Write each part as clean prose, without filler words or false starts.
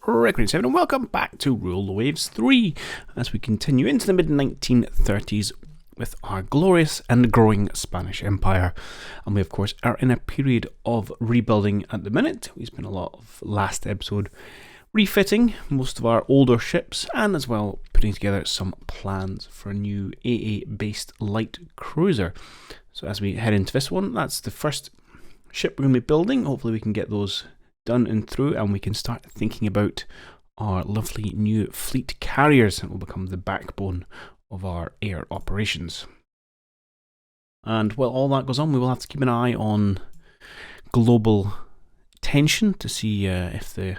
Refitting 7 and welcome back to Rule the Waves 3 as we continue into the mid-1930s with our glorious and growing Spanish Empire. And we of course are in a period of rebuilding at the minute. We spent a lot of last episode refitting most of our older ships and as well putting together some plans for a new AA based light cruiser. So as we head into this one, that's the first ship we're going to be building. Hopefully we can get those done and through and we can start thinking about our lovely new fleet carriers that will become the backbone of our air operations. And while all that goes on, we will have to keep an eye on global tension to see if the, I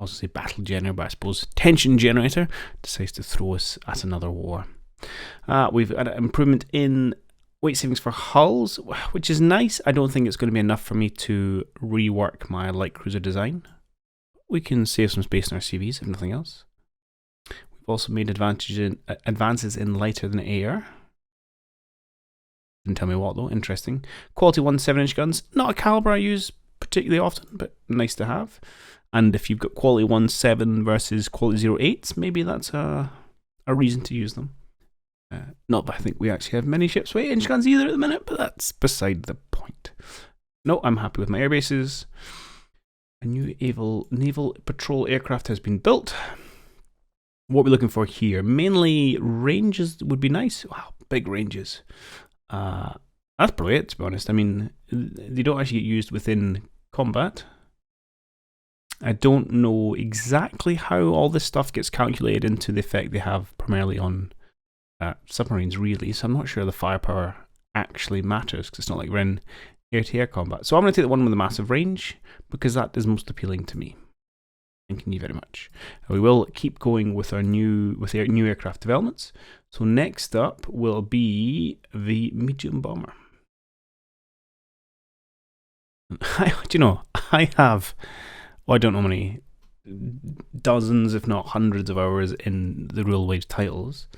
was going to say battle generator, but I suppose tension generator decides to throw us at another war. We've had an improvement in weight savings for hulls, which is nice. I don't think it's going to be enough for me to rework my light cruiser design. We can save some space in our CVs, if nothing else. We've also made advances in lighter than air. Didn't tell me what though, interesting. Quality 1 7-inch guns, not a caliber I use particularly often, but nice to have. And if you've got quality 1 7 versus quality 0.8s, maybe that's a reason to use them. Not that I think we actually have many ships with 8-inch guns either at the minute, but that's beside the point. No, I'm happy with my air bases. A new naval patrol aircraft has been built. What we're looking for here, mainly ranges would be nice. Wow, big ranges. That's probably it, to be honest. I mean, they don't actually get used within combat. I don't know exactly how all this stuff gets calculated into the effect they have primarily on submarines, really, so I'm not sure the firepower actually matters because it's not like we're in air-to-air combat. So I'm going to take the one with the massive range because that is most appealing to me. Thank you very much. We will keep going with our new aircraft developments. So next up will be the medium bomber. Do you know, I have, well, I don't know how many, dozens if not hundreds of hours in the Rule Waves titles.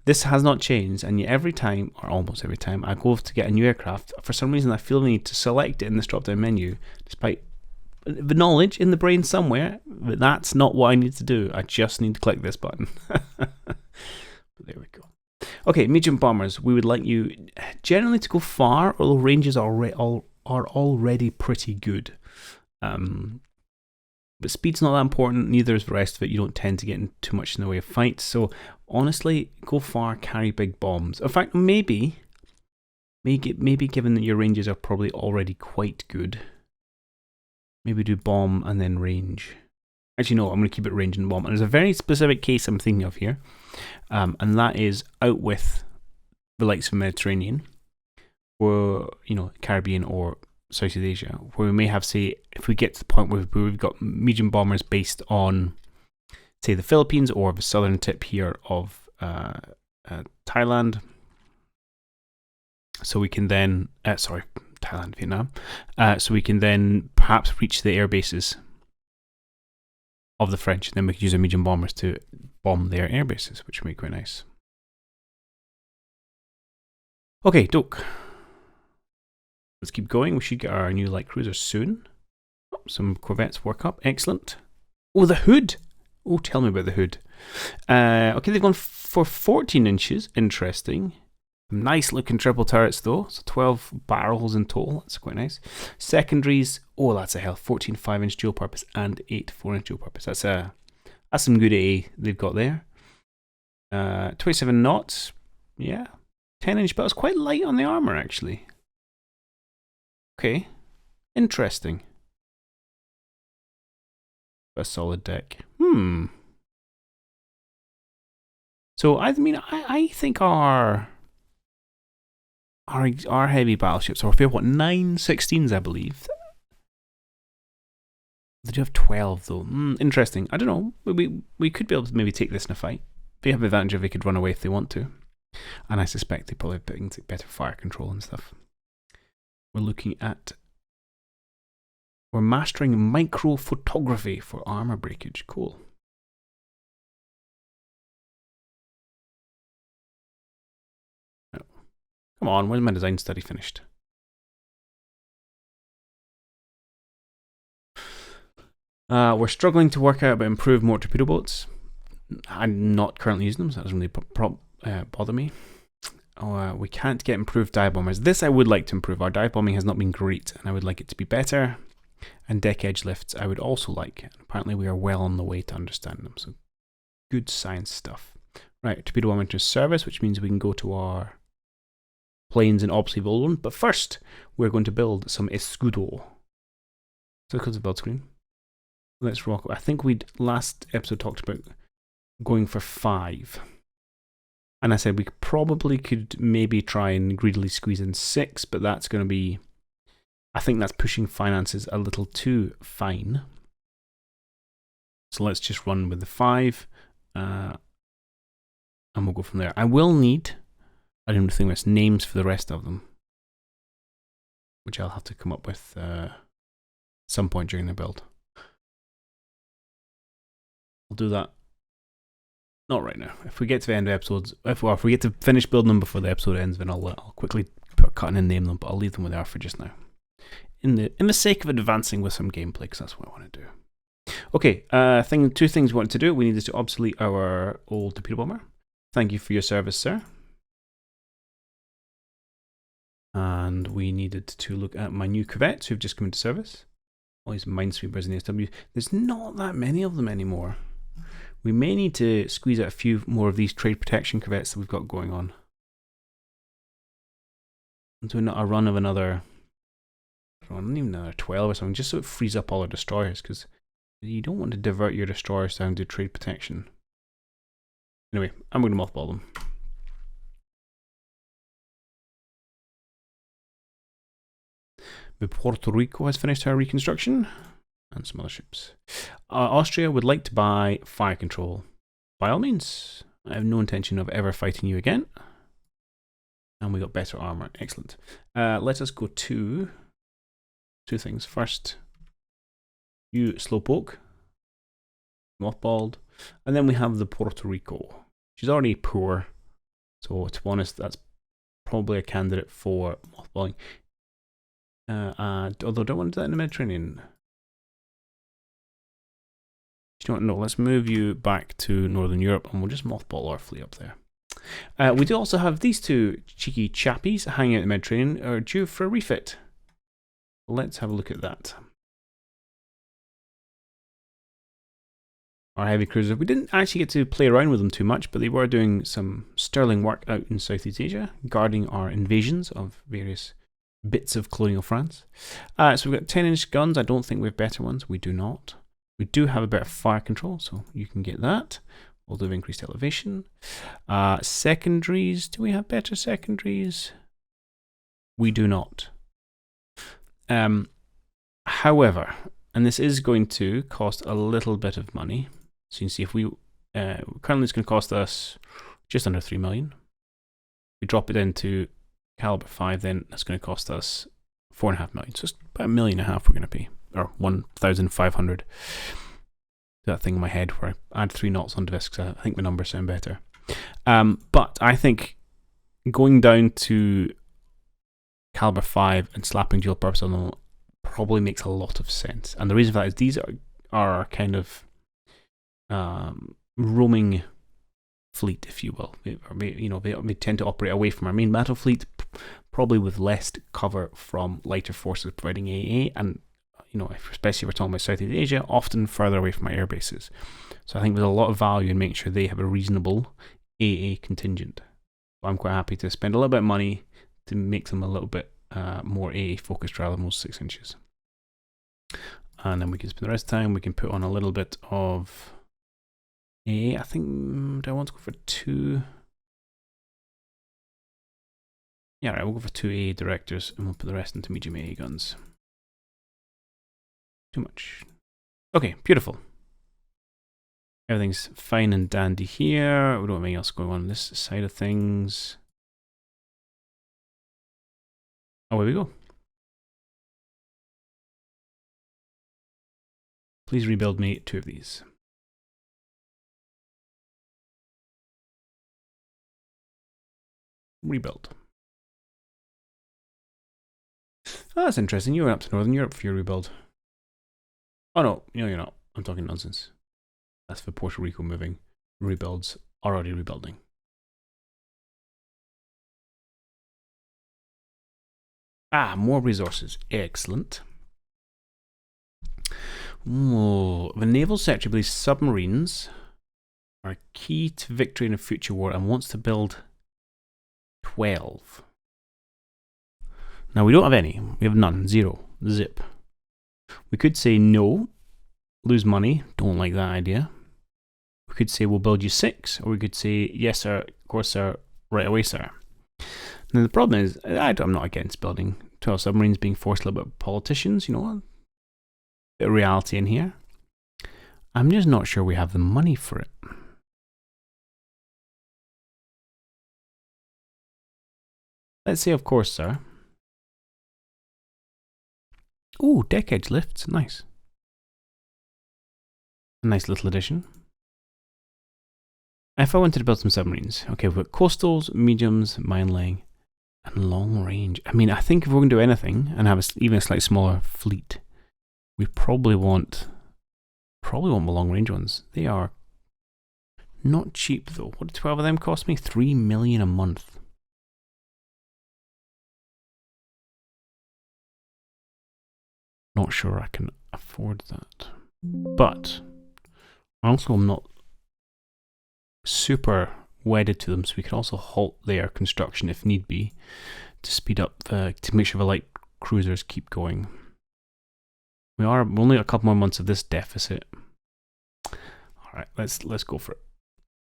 This has not changed, and yet every time, or almost every time, I go to get a new aircraft, for some reason I feel the need to select it in this drop down menu, despite the knowledge in the brain somewhere that that's not what I need to do. I just need to click this button. But there we go. Okay, medium bombers, we would like you generally to go far, although ranges are already pretty good. But speed's not that important, neither is the rest of it. You don't tend to get in too much in the way of fights. So honestly, go far, carry big bombs. In fact, maybe given that your ranges are probably already quite good, maybe do bomb and then range. Actually, no, I'm going to keep it range and bomb. And there's a very specific case I'm thinking of here, and that is out with the likes of Mediterranean, or Caribbean or Southeast Asia, where we may have, say, if we get to the point where we've got medium bombers based on, say, the Philippines or the southern tip here of Thailand, so we can then, Thailand, Vietnam, so we can then perhaps reach the air bases of the French, and then we can use our medium bombers to bomb their air bases, which would be quite nice. Okay, doke. Let's keep going. We should get our new light cruiser soon. Oh, some corvettes work up. Excellent. Oh, the hood. Oh, tell me about the hood. Okay, they've gone for 14 inches. Interesting. Nice looking triple turrets though. So 12 barrels in total. That's quite nice. Secondaries. Oh, that's a hell. 14 5-inch dual purpose and 8 4-inch dual purpose. That's some good AA they've got there. 27 knots. Yeah. 10-inch, but it's quite light on the armor actually. Okay, interesting. A solid deck. So I think our heavy battleships, or if we have 9 16s, I believe. They do have 12 though. Interesting. I don't know. We could be able to maybe take this in a fight. They have the advantage if they could run away if they want to, and I suspect they probably have better fire control and stuff. We're mastering micro photography for armor breakage. Cool. Oh. Come on, when's my design study finished? We're struggling to work out about improved more torpedo boats. I'm not currently using them, so that doesn't really bother me. We can't get improved dive bombers. This I would like to improve. Our dive bombing has not been great, and I would like it to be better. And deck edge lifts I would also like. Apparently we are well on the way to understand them, so good science stuff. Right, torpedo bomber into service, which means we can go to our planes and obsolete old one. But first, we're going to build some escudo. So go to the build screen. Let's rock. I think we'd last episode talked about going for 5. And I said we probably could maybe try and greedily squeeze in 6, but that's going to be, I think that's pushing finances a little too fine. So let's just run with the 5, and we'll go from there. I will need, I don't think there's names for the rest of them, which I'll have to come up with some point during the build. I'll do that. Not right now. If we get to the end of episodes, if we get to finish building them before the episode ends, then I'll quickly put a cut in and name them, but I'll leave them where they are for just now. In the sake of advancing with some gameplay, because that's what I want to do. Okay, 2 things we wanted to do. We needed to obsolete our old torpedo bomber. Thank you for your service, sir. And we needed to look at my new corvettes who've just come into service. All these minesweepers and ASW. There's not that many of them anymore. We may need to squeeze out a few more of these trade protection corvettes that we've got going on. I'm doing a run of another, I don't even know, another 12 or something, just so it frees up all our destroyers, because you don't want to divert your destroyers down to trade protection. Anyway, I'm going to mothball them. Puerto Rico has finished her reconstruction. And some other ships. Austria would like to buy fire control. By all means. I have no intention of ever fighting you again. And we got better armor. Excellent. Let us go to 2 things. First, you slowpoke. Mothballed. And then we have the Puerto Rico. She's already poor. So to be honest, that's probably a candidate for mothballing. Although I don't want to do that in the Mediterranean. No, let's move you back to Northern Europe and we'll just mothball our fleet up there. We do also have these 2 cheeky chappies hanging out in the Mediterranean are due for a refit. Let's have a look at that. Our heavy cruiser, we didn't actually get to play around with them too much, but they were doing some sterling work out in Southeast Asia, guarding our invasions of various bits of colonial France. So we've got 10-inch guns. I don't think we have better ones. We do not. We do have a bit of fire control, so you can get that. Although increased elevation. Secondaries, do we have better secondaries? We do not. However, and this is going to cost a little bit of money. So you can see if we, currently it's going to cost us just under 3 million. If we drop it into caliber 5, then that's going to cost us 4.5 million. So it's about $1.5 million we're going to pay. Or 1,500. That thing in my head where I add 3 knots onto this because I think the numbers sound better. But I think going down to caliber 5 and slapping dual purpose on them probably makes a lot of sense. And the reason for that is these are kind of roaming fleet, if you will. They tend to operate away from our main battle fleet, probably with less cover from lighter forces providing AA, and especially if we're talking about Southeast Asia, often further away from our air bases. So I think there's a lot of value in making sure they have a reasonable AA contingent. So I'm quite happy to spend a little bit of money to make them a little bit more AA focused rather than those 6 inches. And then we can spend the rest of the time, we can put on a little bit of AA. I think, do I want to go for 2? Yeah, right, we'll go for 2 AA directors and we'll put the rest into medium AA guns. Too much. Okay, beautiful. Everything's fine and dandy here. We don't have anything else going on this side of things. Away we go. Please rebuild me 2 of these. Rebuild. Oh, that's interesting. You went up to Northern Europe for your rebuild. Oh no, you're not. I'm talking nonsense. That's for Puerto Rico moving. Rebuilds, already rebuilding. Ah, more resources. Excellent. Oh, the naval sector believes submarines are key to victory in a future war and wants to build 12. Now, we don't have any. We have none. 0. Zip. We could say no, lose money, don't like that idea. We could say we'll build you 6, or we could say yes, sir, of course, sir, right away, sir. Now, the problem is, I'm not against building 12 submarines, being forced a little bit by politicians, you know, a bit of reality in here. I'm just not sure we have the money for it. Let's say, of course, sir. Ooh, deck edge lifts, nice. A nice little addition. If I wanted to build some submarines, okay, we've got coastals, mediums, mine laying, and long range. I mean, I think if we're going to do anything and have even a slightly smaller fleet, we probably want the long range ones. They are not cheap though. What do 12 of them cost me? 3 million a month. Not sure I can afford that. But also I'm not super wedded to them, so we can also halt their construction if need be to speed up to make sure the light cruisers keep going. We're only a couple more months of this deficit. Alright, let's go for it.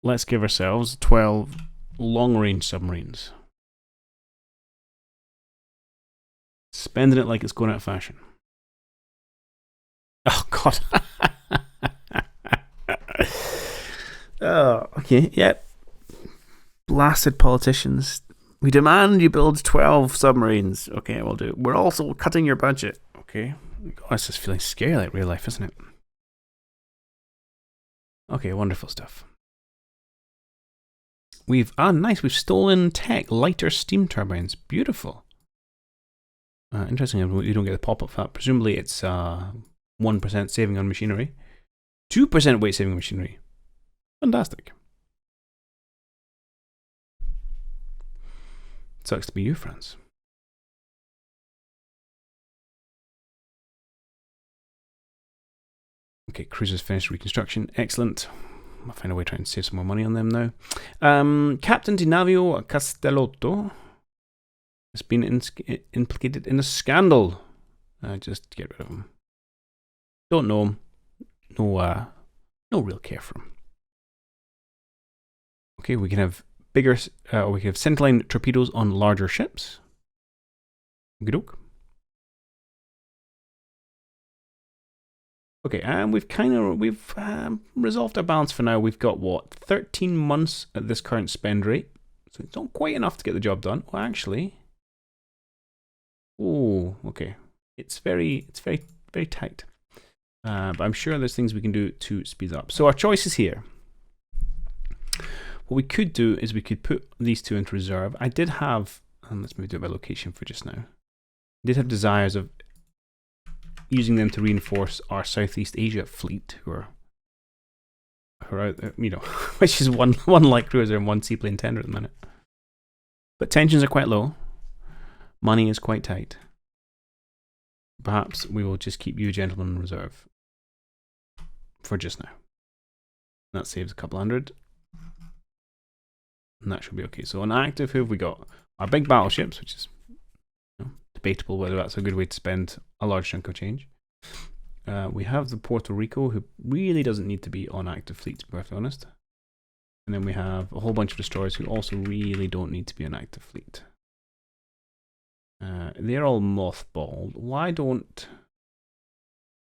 Let's give ourselves 12 long-range submarines. Spending it like it's going out of fashion. Oh god. Oh, okay, yep. Blasted politicians. We demand you build 12 submarines. Okay, we'll do. We're also cutting your budget. Okay. God, it's just feeling scary like real life, isn't it? Okay, wonderful stuff. Nice, we've stolen tech. Lighter steam turbines. Beautiful. Interesting, you don't get the pop-up for that. Presumably it's 1% saving on machinery. 2% weight saving on machinery. Fantastic. Sucks to be you, France. Okay, cruisers finished reconstruction. Excellent. I'll find a way to try and save some more money on them now. Captain Di Navio Castellotto has been implicated in a scandal. Just get rid of him. Don't know him. No real care for him. Okay, we can have we can have centerline torpedoes on larger ships. Good doke. Okay, and we've resolved our balance for now. We've got what, 13 months at this current spend rate, so it's not quite enough to get the job done. Well, actually, oh, okay, it's very tight. But I'm sure there's things we can do to speed up. So our choices here. What we could do is we could put these two into reserve. I did have, and let's maybe do it by location for just now. I did have desires of using them to reinforce our Southeast Asia fleet, who are out there, you know, which is one light cruiser and one seaplane tender at the minute. But tensions are quite low. Money is quite tight. Perhaps we will just keep you gentlemen in reserve for just now. That saves a couple hundred. And that should be okay. So on active, who have we got? Our big battleships, which is debatable whether that's a good way to spend a large chunk of change. We have the Puerto Rico, who really doesn't need to be on active fleet, to be perfectly honest. And then we have a whole bunch of destroyers who also really don't need to be on active fleet. They're all mothballed. Why don't...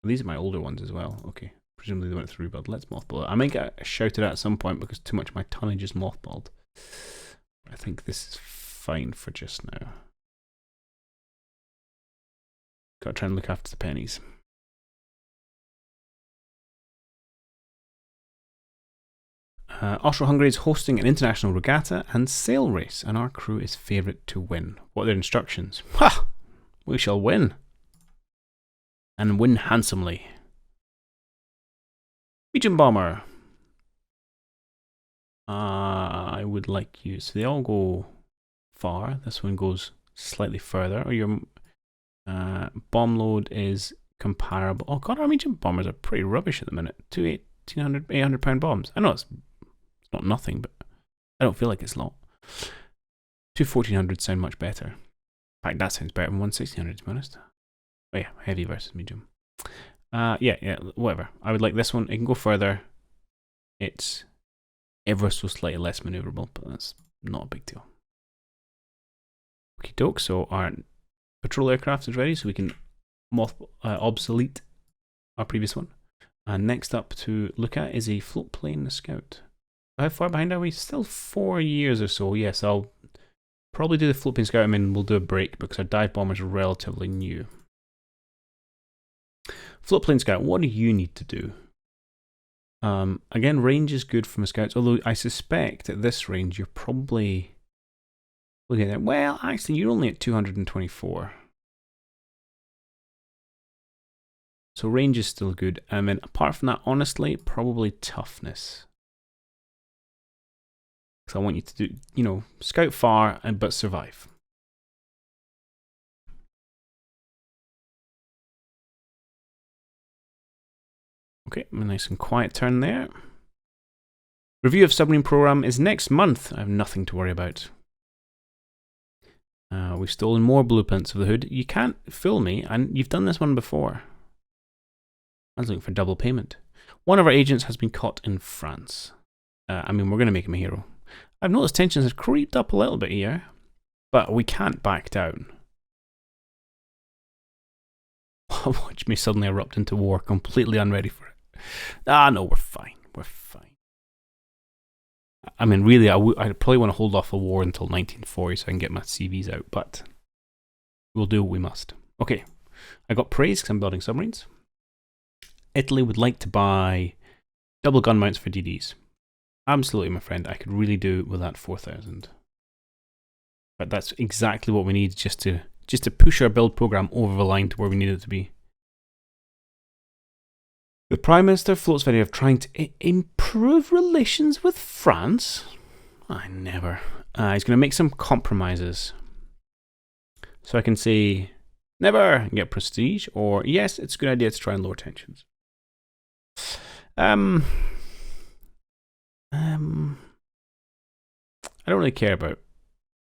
These are my older ones as well. Okay, presumably they went through rebuild. Let's mothball it. I might get shouted at some point because too much of my tonnage is mothballed. I think this is fine for just now. Gotta try and look after the pennies. Austro-Hungary is hosting an international regatta and sail race, and our crew is favourite to win. What are their instructions? Ha! We shall win. And win handsomely. Medium bomber. I would like you. So they all go far. This one goes slightly further. Or your bomb load is comparable. Oh god, our medium bombers are pretty rubbish at the minute. 800 pound bombs. I know it's not nothing, but I don't feel like it's a lot. 1400 sound much better. In fact, that sounds better than 1600 to be honest. Oh yeah, heavy versus medium. Yeah, whatever. I would like this one. It can go further. It's ever so slightly less maneuverable, but that's not a big deal. Okie doke, so our patrol aircraft is ready, so we can obsolete our previous one. And next up to look at is a float plane scout. How far behind are we? Still 4 years or so. Yes, I'll probably do the float plane scout and then we'll do a break because our dive bomber is relatively new. Float plane scout, what do you need to do? Again, range is good from a scout, although I suspect at this range you're probably looking at, well, actually you're only at 224. So range is still good. And then apart from that, honestly, probably toughness. Because I want you to do, you know, scout far but survive. Okay, a nice and quiet turn there. Review of submarine program is next month. I have nothing to worry about. We've stolen more blueprints of the hood. You can't fool me, and you've done this one before. I was looking for double payment. One of our agents has been caught in France. I mean, we're going to make him a hero. I've noticed tensions have creeped up a little bit here, but we can't back down. Watch me suddenly erupt into war, completely unready for it. Ah, no, we're fine. We're fine. I mean, really, I probably want to hold off a war until 1940 so I can get my CVs out, but we'll do what we must. Okay, I got praise because I'm building submarines. Italy would like to buy double gun mounts for DDs. Absolutely, my friend. I could really do with that 4,000. But that's exactly what we need just to push our build program over the line to where we need it to be. The Prime Minister floats the idea of trying to improve relations with France. I never. He's going to make some compromises. So I can say never and get prestige, or yes, it's a good idea to try and lower tensions. I don't really care about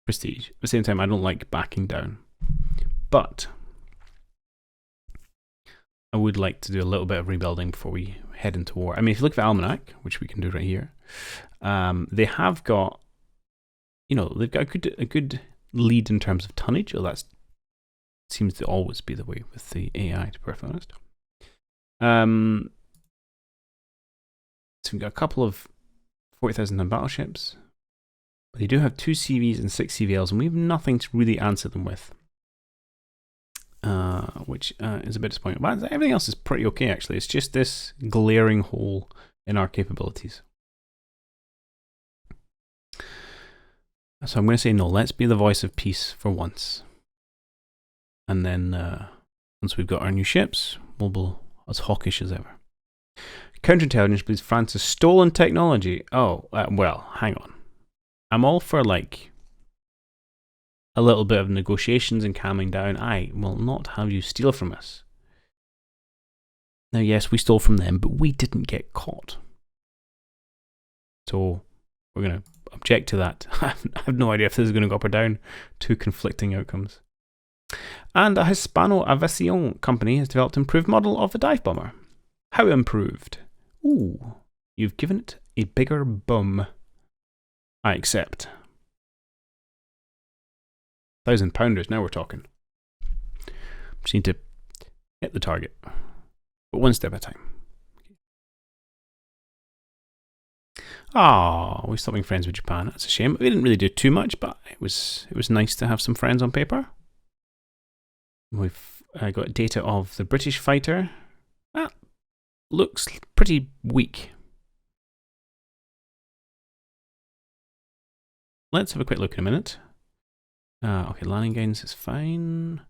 prestige. At the same time, I don't like backing down. But I would like to do a little bit of rebuilding before we head into war. I mean, if you look at the Almanac, which we can do right here, they have got, you know, they've got a good lead in terms of tonnage. Well, that seems to always be the way with the AI, to be perfectly honest. So we've got a couple of 40,000 ton battleships. But they do have 2 CVs and 6 CVLs, and we have nothing to really answer them with. Which is a bit disappointing. But everything else is pretty okay, actually. It's just this glaring hole in our capabilities. So I'm going to say no, let's be the voice of peace for once. And then once we've got our new ships, we'll be as hawkish as ever. Counterintelligence believes France has stolen technology. Oh, well, hang on. I'm all for, like, a little bit of negotiations and calming down. I will not have you steal from us. Now, yes, we stole from them, but we didn't get caught. So, we're going to object to that. I have no idea if this is going to go up or down. 2 conflicting outcomes. And a Hispano Aviación company has developed an improved model of the dive bomber. How improved? Ooh, you've given it a bigger bum. I accept. £1,000, now we're talking. Just need to hit the target, but one step at a time. Ah, we're stopping friends with Japan. That's a shame. We didn't really do too much, but it was nice to have some friends on paper. We've got data of the British fighter. That looks pretty weak. Let's have a quick look in a minute. Okay, landing guidance is fine.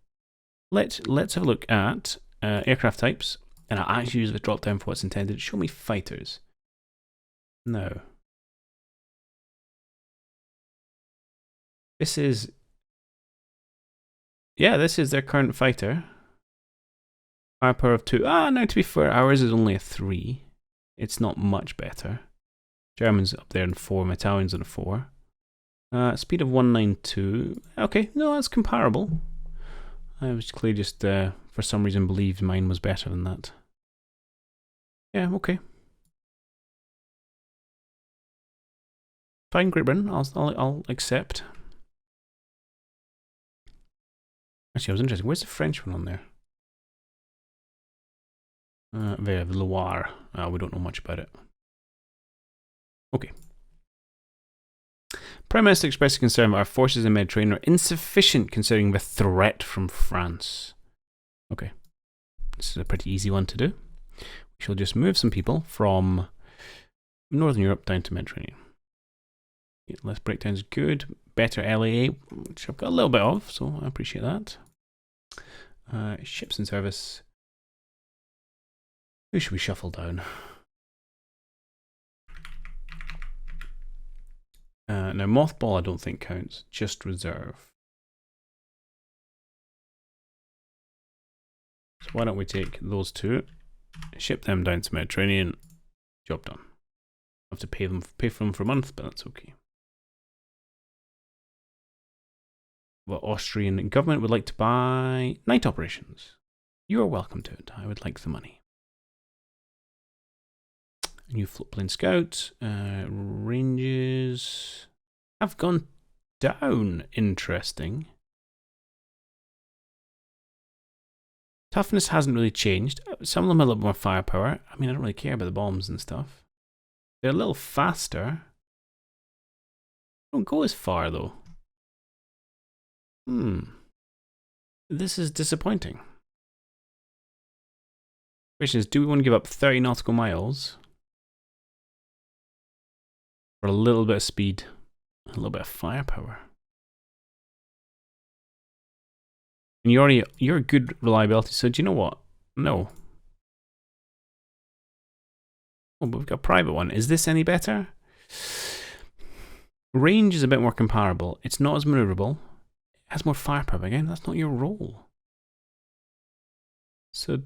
Let's have a look at aircraft types. And I actually use the drop down for what's intended. Show me fighters. No. This is... Yeah, this is their current fighter. Firepower of 2. No, to be fair, ours is only a 3. It's not much better. Germans up there in 4, Italians in a 4. Speed of 192. Okay, no, that's comparable. I was clearly just, for some reason, believed mine was better than that. Yeah, okay. Fine, Great Britain. I'll accept. Actually, I was interested. Where's the French one on there? There, the Loire. We don't know much about it. Okay. Prime Minister expressed concern that our forces in the Mediterranean are insufficient considering the threat from France. Okay. This is a pretty easy one to do. We shall just move some people from Northern Europe down to Mediterranean. Less breakdowns, good. Better LAA, which I've got a little bit of, so I appreciate that. Ships in service. Who should we shuffle down? Now, mothball I don't think counts, just reserve. So why don't we take those two, ship them down to Mediterranean, job done. I have to pay for them for a month, but that's okay. The Austrian government would like to buy night operations. You are welcome to it. I would like the money. A new floatplane scout. Ranges have gone down. Interesting. Toughness hasn't really changed. Some of them have a little more firepower. I mean, I don't really care about the bombs and stuff. They're a little faster. Don't go as far though. This is disappointing. Question is, do we want to give up 30 nautical miles for a little bit of speed, a little bit of firepower? And you're a good reliability, so do you know what? No. Oh, but we've got a private one. Is this any better? Range is a bit more comparable. It's not as maneuverable. It has more firepower. Again, that's not your role. So,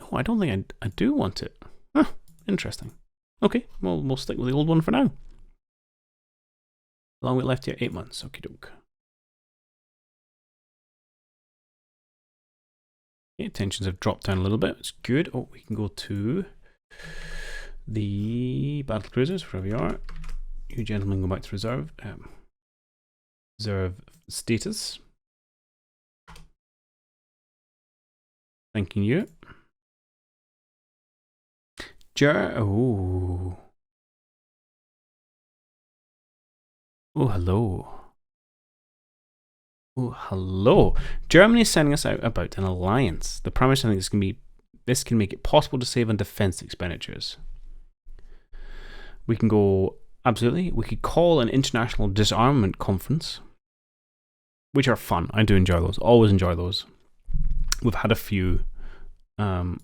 no, I don't think I do want it. Huh, interesting. Okay, well, we'll stick with the old one for now. How long we left here? 8 months. Okie doke. Okay, tensions have dropped down a little bit. It's good. Oh, we can go to the battle cruisers, wherever we are. You gentlemen go back to reserve. Reserve status. Thanking you. Oh. Oh, hello. Oh, hello. Germany is sending us out about an alliance. The Prime Minister thinks this can make it possible to save on defense expenditures. We can go, absolutely. We could call an international disarmament conference, which are fun. I do enjoy those. Always enjoy those. We've had a few. It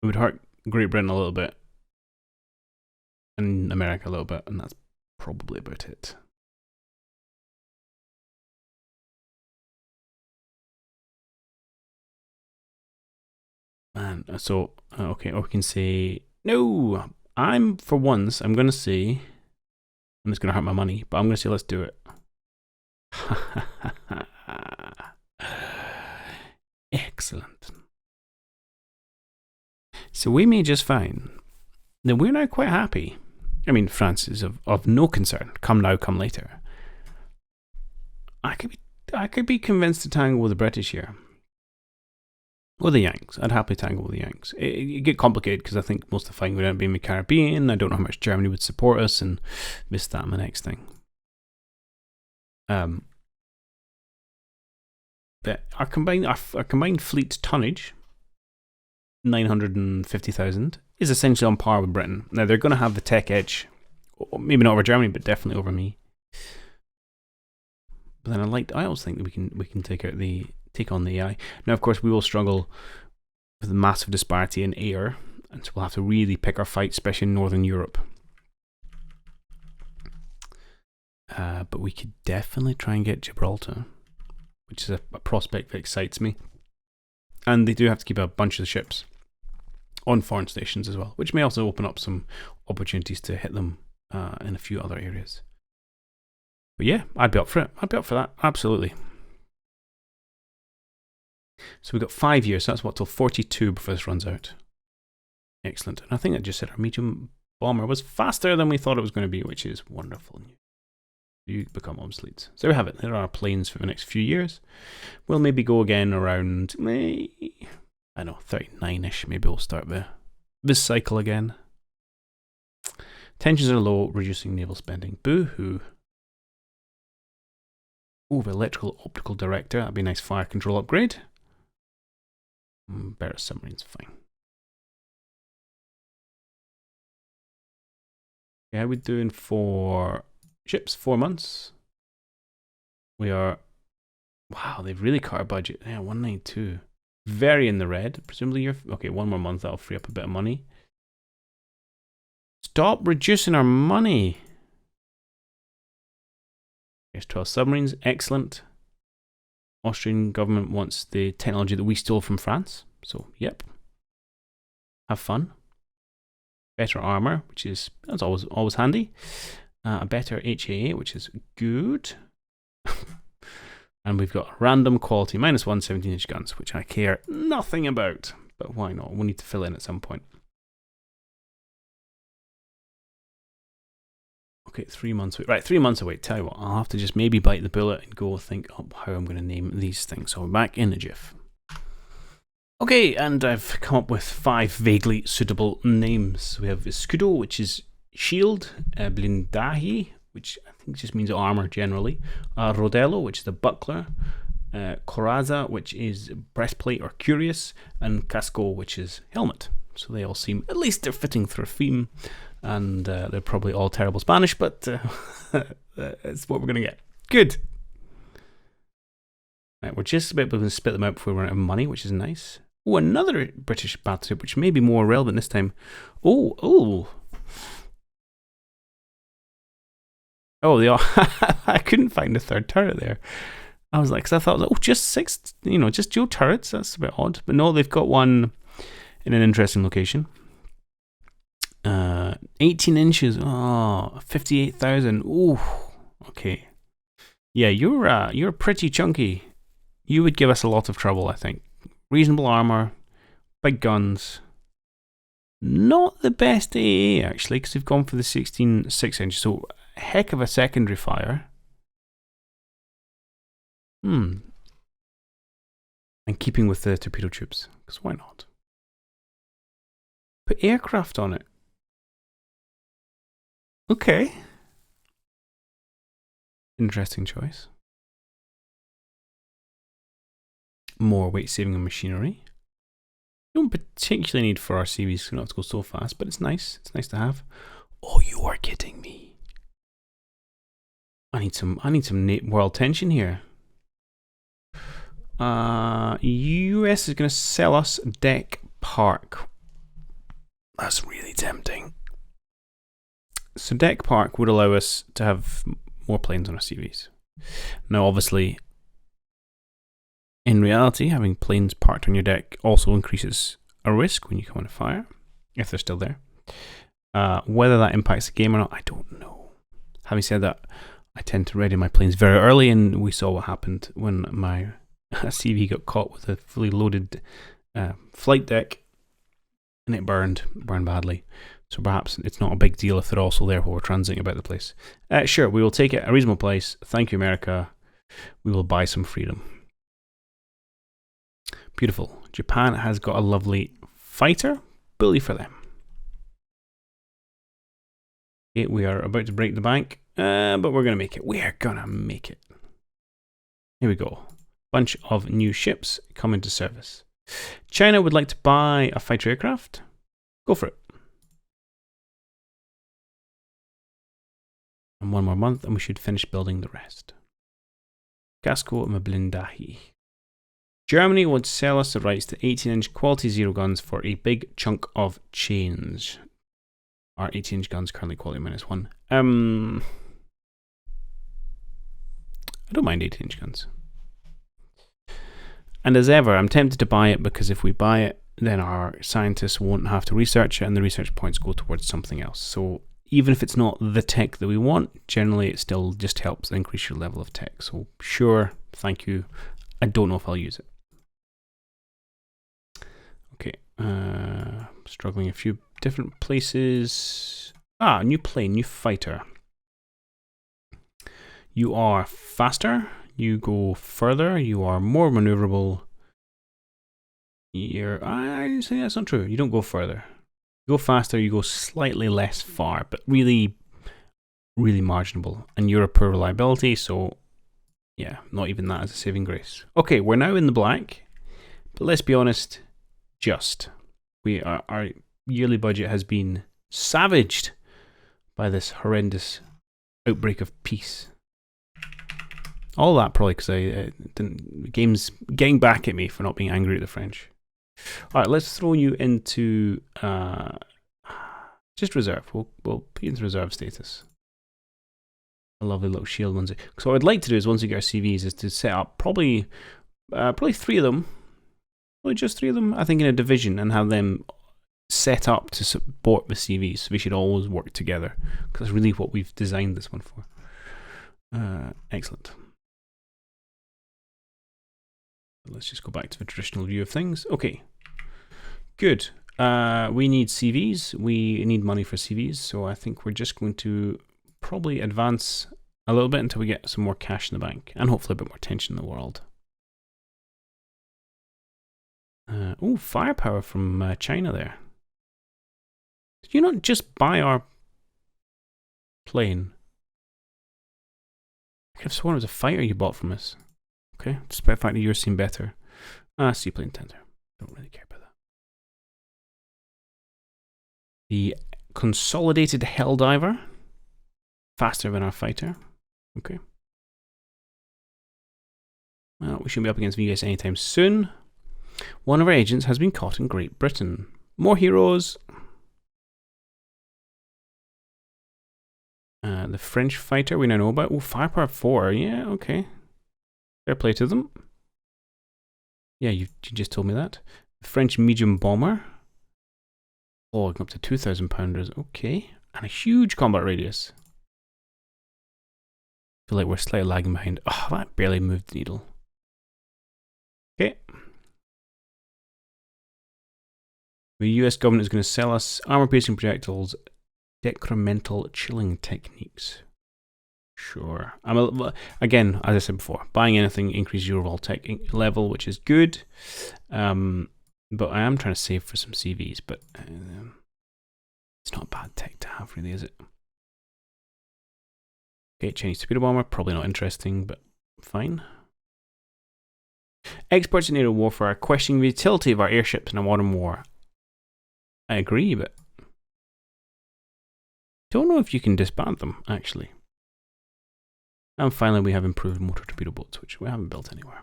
would hurt Great Britain a little bit and America a little bit, and that's probably about it. Man, so, okay, or we can say, no, for once, I'm going to say, and it's going to hurt my money, but I'm going to say, let's do it. Excellent. So we may just find that we're now quite happy. I mean, France is of no concern. Come now, come later. I could be convinced to tangle with the British here. Or the Yanks. I'd happily tangle with the Yanks. It get complicated because I think most of the fighting would end up being in the Caribbean. I don't know how much Germany would support us, and this, that, and the next thing. But our combined fleet tonnage, 950,000, is essentially on par with Britain. Now they're going to have the tech edge, maybe not over Germany, but definitely over me. But then I always think that we can take out the take on the AI. Now, of course, we will struggle with the massive disparity in air, and so we'll have to really pick our fight, especially in Northern Europe. But we could definitely try and get Gibraltar, which is a prospect that excites me. And they do have to keep a bunch of the ships on foreign stations as well, which may also open up some opportunities to hit them in a few other areas. But yeah, I'd be up for it. I'd be up for that, absolutely. So we've got 5 years, so that's what, till 42 before this runs out. Excellent. And I think that just said our medium bomber was faster than we thought it was going to be, which is wonderful news. You become obsolete. So there we have it. There are our planes for the next few years. We'll maybe go again around, I don't know, 39-ish. Maybe we'll start this cycle again. Tensions are low, reducing naval spending. Boo-hoo. Oh, the electrical optical director. That'd be a nice fire control upgrade. Better submarines, fine. Yeah, how are we doing for ships? 4 months. We are... Wow, they've really cut our budget. Yeah, 192. Very in the red. Presumably you're... Okay, 1 more month. That'll free up a bit of money. Stop reducing our money. There's 12 submarines. Excellent. Austrian government wants the technology that we stole from France. So, yep. Have fun. Better armor, which is... That's always handy. A better HAA, which is good. And we've got random quality, -1 17-inch guns, which I care nothing about. But why not? We'll need to fill in at some point. Okay, 3 months away. Right, 3 months away. Tell you what, I'll have to just maybe bite the bullet and go think up how I'm going to name these things. So we're back in a jiff. Okay, and I've come up with 5 vaguely suitable names. We have Scudo, which is shield, Blindahi, which I think just means armor generally, Rodello, which is the buckler, Coraza, which is breastplate or cuirass, and Casco, which is helmet. So they all seem, at least they're fitting for a theme, and they're probably all terrible Spanish, but it's what we're going to get. Good. Right, we're just about to split them out before we run out of money, which is nice. Oh, another British battleship, which may be more relevant this time. Oh. Oh, they are. I couldn't find a third turret there. I was like, because I thought, oh, just 6, just dual turrets. That's a bit odd. But no, they've got one in an interesting location. 18 inches. Oh, 58,000. Ooh, okay. Yeah, you're pretty chunky. You would give us a lot of trouble, I think. Reasonable armor, big guns. Not the best AA, actually, because they've gone for the 16 6-inch. So, heck of a secondary fire. And keeping with the torpedo tubes, because why not? Put aircraft on it. Okay. Interesting choice. More weight saving on machinery. Don't particularly need for our CVs, so we don't have to go so fast, but it's nice. It's nice to have. Oh, you are kidding me. I need some world tension here. US is going to sell us Deck Park. That's really tempting. So Deck Park would allow us to have more planes on our CVs. Now, obviously, in reality, having planes parked on your deck also increases a risk when you come under fire, if they're still there. Whether that impacts the game or not, I don't know. Having said that, I tend to ready my planes very early, and we saw what happened when my CV got caught with a fully loaded flight deck, and it burned badly. So perhaps it's not a big deal if they're also there while we're transiting about the place. Sure, we will take it at a reasonable price. Thank you, America. We will buy some freedom. Beautiful. Japan has got a lovely fighter. Bully for them. Okay, we are about to break the bank, but we're going to make it. We are going to make it. Here we go. Bunch of new ships come into service. China would like to buy a fighter aircraft. Go for it. And 1 more month and we should finish building the rest. Casco Mablindahi. Germany would sell us the rights to 18-inch quality zero guns for a big chunk of change. Our 18-inch guns currently quality -1. I don't mind 18-inch guns. And as ever, I'm tempted to buy it because if we buy it, then our scientists won't have to research it and the research points go towards something else. So even if it's not the tech that we want, generally it still just helps increase your level of tech. So sure, thank you. I don't know if I'll use it. Okay, struggling a few different places. New plane, new fighter. You are faster, you go further, you are more maneuverable. I say that's not true. You don't go further. You go faster, you go slightly less far, but really, really marginable. And you're a poor reliability, so yeah, not even that as a saving grace. Okay, we're now in the black, but let's be honest, our yearly budget has been savaged by this horrendous outbreak of peace. All that probably because the game's getting back at me for not being angry at the French. All right, let's throw you into just reserve. We'll put you into reserve status. A lovely little shield onesie. So what I'd like to do is once we get our CVs is to set up probably 3 of them. Probably just 3 of them, I think, in a division and have them set up to support the CVs. So we should always work together because that's really what we've designed this one for. Excellent. Let's just go back to the traditional view of things. Okay, good. We need CVs. We need money for CVs. So I think we're just going to probably advance a little bit until we get some more cash in the bank and hopefully a bit more tension in the world. Firepower from China there. Did you not just buy our plane? I could have sworn it was a fighter you bought from us. Okay, despite the fact that yours seem better. Seaplane tender. Don't really care about that. The consolidated Helldiver. Faster than our fighter. Okay. Well, we shouldn't be up against the US anytime soon. One of our agents has been caught in Great Britain. More heroes. The French fighter we now know about. Firepower 4. Yeah, okay. Fair play to them. Yeah, you just told me that. The French medium bomber. Up to 2,000 pounders. Okay. And a huge combat radius. I feel like we're slightly lagging behind. Oh, that barely moved the needle. Okay. The US government is going to sell us armor-piercing projectiles, decremental chilling techniques. Sure. Again, as I said before, buying anything increases your overall tech level, which is good. But I am trying to save for some CVs, but it's not bad tech to have, really, is it? Okay, Chinese torpedo bomber, probably not interesting, but fine. Experts in aerial warfare are questioning the utility of our airships in a modern war. I agree, but don't know if you can disband them, actually. And finally, we have improved motor torpedo boats, which we haven't built anywhere.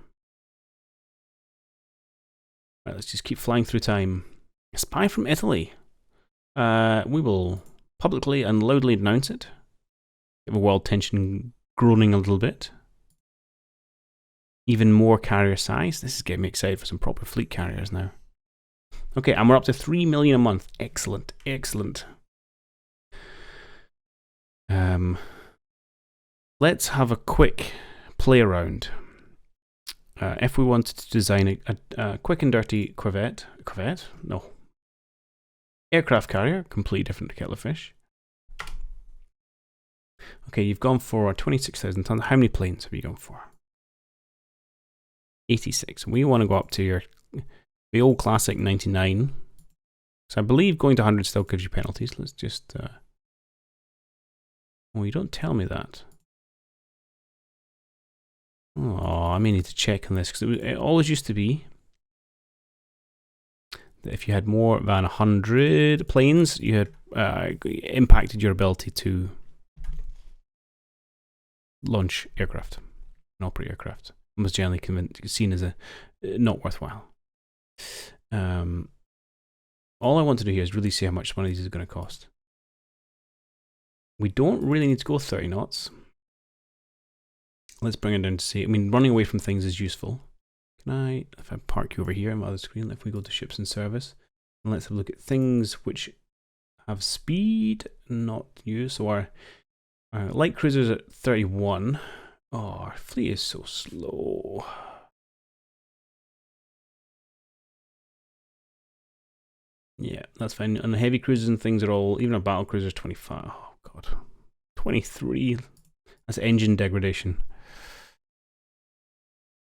Right, let's just keep flying through time. A spy from Italy. We will publicly and loudly announce it. Give a world tension groaning a little bit. Even more carrier size. This is getting me excited for some proper fleet carriers now. Okay, and we're up to 3 million a month. Excellent, excellent. Let's have a quick play around. If we wanted to design a quick and dirty Corvette? No. Aircraft carrier, completely different kettle of fish. Okay, you've gone for 26,000 tons. How many planes have you gone for? 86. We want to go up to the old classic 99. So I believe going to 100 still gives you penalties. Let's just... Oh, you don't tell me that. Oh, I may need to check on this because it always used to be that if you had more than 100 planes, you had impacted your ability to launch aircraft and operate aircraft. It was generally seen as not worthwhile. All I want to do here is really see how much one of these is going to cost. We don't really need to go 30 knots. Let's bring it down to see. I mean, running away from things is useful. Can I, if I park you over here on my other screen, if we go to ships in service, and let's have a look at things which have speed, not you. So our light cruisers at 31. Oh, our fleet is so slow. Yeah, that's fine. And the heavy cruisers and things are all, even our battle cruisers, 25. Oh, God. 23. That's engine degradation.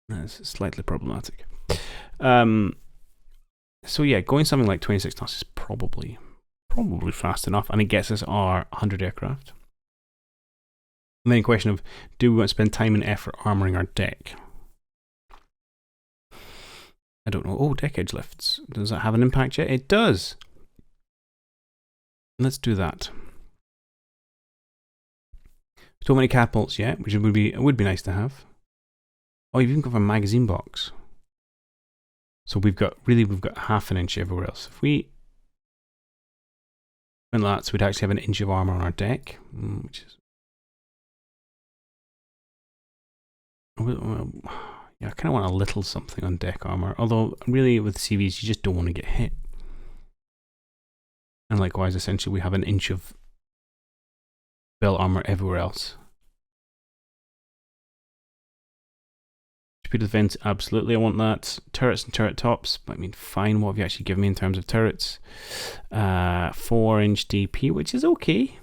That's slightly problematic. So yeah, going something like 26 knots is probably fast enough, and it gets us our 100 aircraft. And then a question of, do we want to spend time and effort armouring our deck? I don't know. Oh, deck edge lifts. Does that have an impact yet? It does. Let's do that. So many catapults yet, which would be nice to have. Oh, you've even got a magazine box. So we've got half an inch everywhere else. If we went like that, so we'd actually have an inch of armour on our deck, which is yeah, I kind of want a little something on deck armour. Although really with CVs, you just don't want to get hit. And likewise, essentially, we have an inch of belt armour everywhere else. Speed of defense, absolutely, I want that. Turrets and turret tops, I mean, fine. What have you actually given me in terms of turrets? 4-inch DP, which is okay.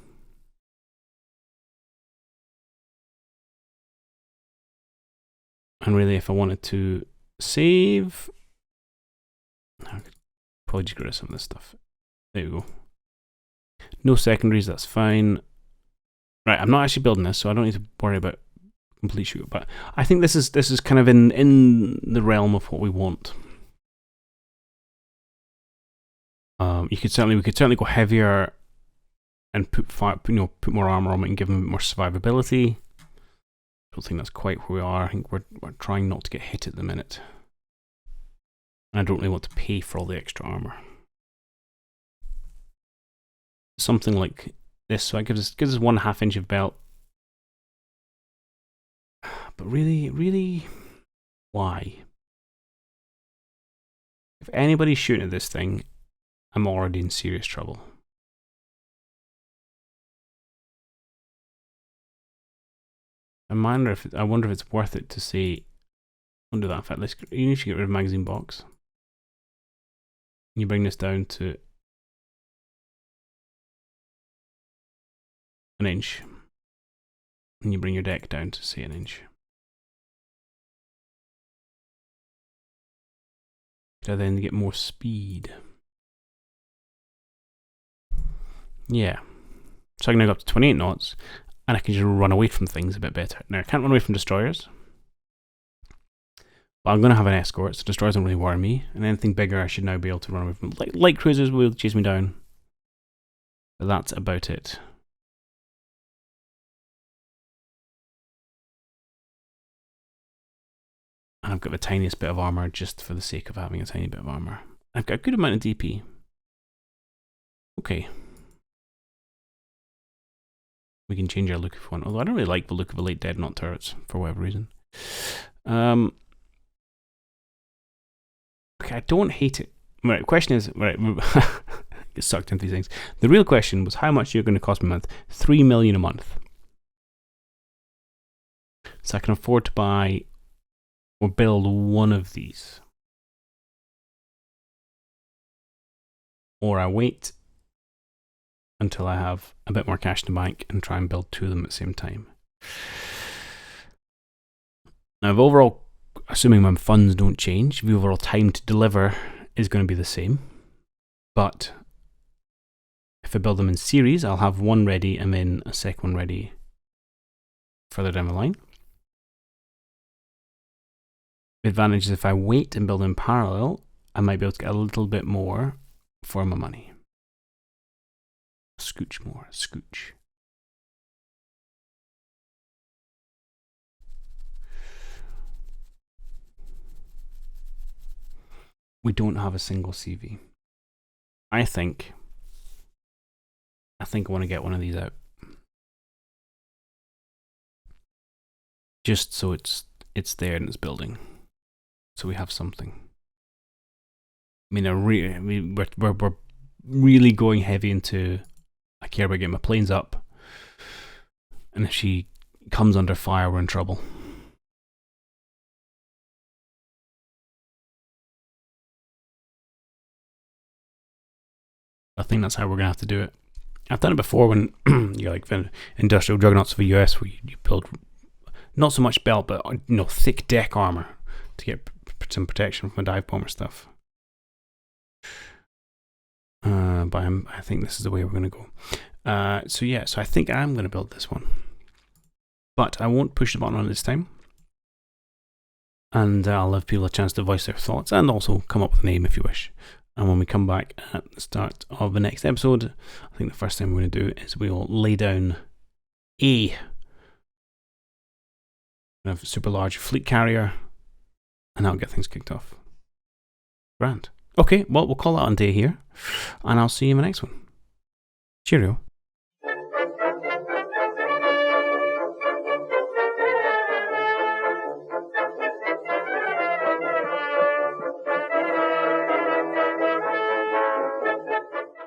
And really, if I wanted to save, I could probably just get rid of some of this stuff. There we go. No secondaries, that's fine. Right, I'm not actually building this, so I don't need to worry about complete shoot. But I think this is kind of in the realm of what we want. We could certainly go heavier and put more armor on it and give them more survivability. I don't think that's quite where we are. I think we're trying not to get hit at the minute. And I don't really want to pay for all the extra armor. Something like this, so it gives us 1/2 inch of belt. But really, why? If anybody's shooting at this thing, I'm already in serious trouble. I wonder if it's worth it to say, I'll do that. In fact, you need to get rid of magazine box. You bring this down to an inch, and you bring your deck down to say an inch. Could I then get more speed? Yeah. So I can now go up to 28 knots, and I can just run away from things a bit better. Now, I can't run away from destroyers, but I'm going to have an escort, so destroyers don't really worry me. And anything bigger, I should now be able to run away from. Light cruisers will chase me down. But that's about it. And I've got the tiniest bit of armor just for the sake of having a tiny bit of armor. I've got a good amount of DP. Okay. We can change our look if we want. Although I don't really like the look of the late dead knot turrets for whatever reason. Okay, I don't hate it. Right, the question is, right, get sucked into these things. The real question was how much you're going to cost me a month. 3 million a month. So I can afford to buy or build one of these. Or I wait until I have a bit more cash in the bank and try and build 2 of them at the same time. Now, if overall, assuming my funds don't change, the overall time to deliver is going to be the same. But if I build them in series, I'll have one ready and then a second one ready further down the line. The advantage is if I wait and build in parallel, I might be able to get a little bit more for my money. Scooch more, scooch. we don't have a single CV. I think I want to get one of these out. Just so it's there in this building. So we have something. I mean, we're really going heavy into, I care about getting my planes up. And if she comes under fire, we're in trouble. I think that's how we're going to have to do it. I've done it before when you're like industrial juggernauts of the US, where you build not so much belt, but thick deck armor to get some protection from a dive bomber stuff. But I think this is the way we're going to go. So I think I'm going to build this one, but I won't push the button on it this time. And I'll give people a chance to voice their thoughts and also come up with a name if you wish. And when we come back at the start of the next episode, I think the first thing we're going to do is we'll lay down a super large fleet carrier, and that'll get things kicked off. Grand. Okay, well, we'll call that on day here, and I'll see you in the next one. Cheerio.